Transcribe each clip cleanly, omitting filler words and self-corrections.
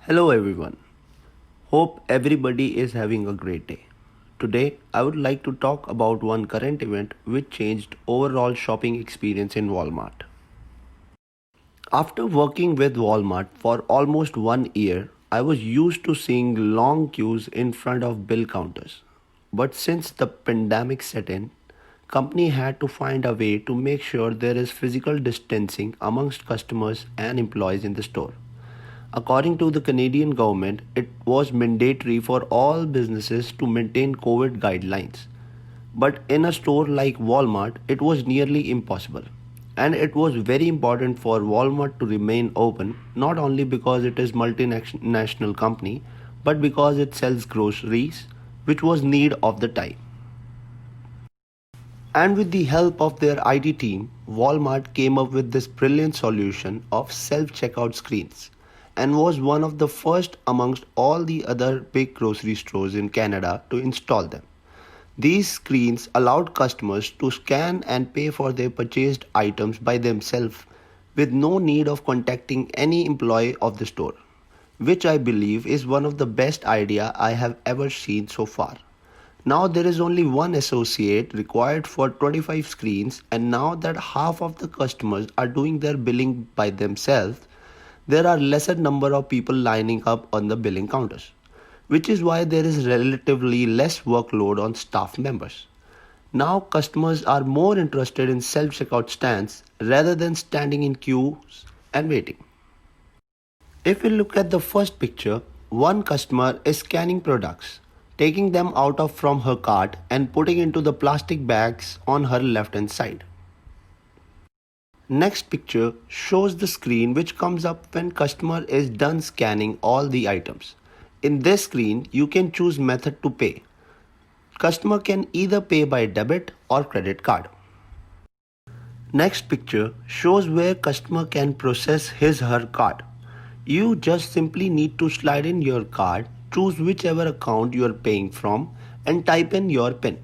Hello everyone. Hope everybody is having a great day. Today I would like to talk about one current event which changed overall shopping experience in Walmart. After working with Walmart for almost 1 year, I was used to seeing long queues in front of bill counters. But since the pandemic set in, company had to find a way to make sure there is physical distancing amongst customers and employees in the store. According to the Canadian government, it was mandatory for all businesses to maintain COVID guidelines. But in a store like Walmart, it was nearly impossible. And it was very important for Walmart to remain open, not only because it is multinational company, but because it sells groceries, which was need of the time. And with the help of their IT team, Walmart came up with this brilliant solution of self checkout screens and was one of the first amongst all the other big grocery stores in Canada to install them. These screens allowed customers to scan and pay for their purchased items by themselves with no need of contacting any employee of the store, which I believe is one of the best idea I have ever seen so far. Now there is only one associate required for 25 screens, and now that half of the customers are doing their billing by themselves, there are lesser number of people lining up on the billing counters, which is why there is relatively less workload on staff members. Now customers are more interested in self-checkout stands rather than standing in queues and waiting. If we look at the first picture, one customer is scanning products, taking them out of from her cart and putting into the plastic bags on her left hand side. Next picture shows the screen which comes up when customer is done scanning all the items. In this screen, you can choose method to pay. Customer can either pay by debit or credit card. Next picture shows where customer can process his her card. You just simply need to slide in your card, choose whichever account you are paying from and type in your PIN.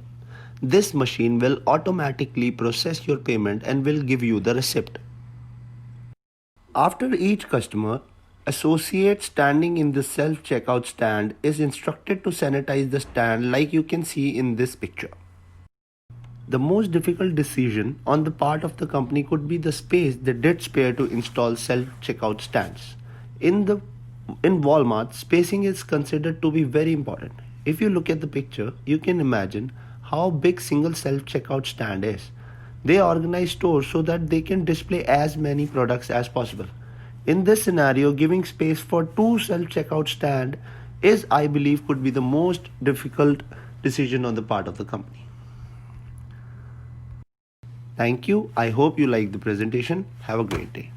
This machine will automatically process your payment and will give you the receipt. After each customer, associate standing in the self-checkout stand is instructed to sanitize the stand like you can see in this picture. The most difficult decision on the part of the company could be the space they did spare to install self-checkout stands. In Walmart, spacing is considered to be very important. If you look at the picture, you can imagine how big single self-checkout stand is. They organize stores so that they can display as many products as possible. In this scenario, giving space for two self-checkout stand is, I believe, could be the most difficult decision on the part of the company. Thank you. I hope you like the presentation. Have a great day.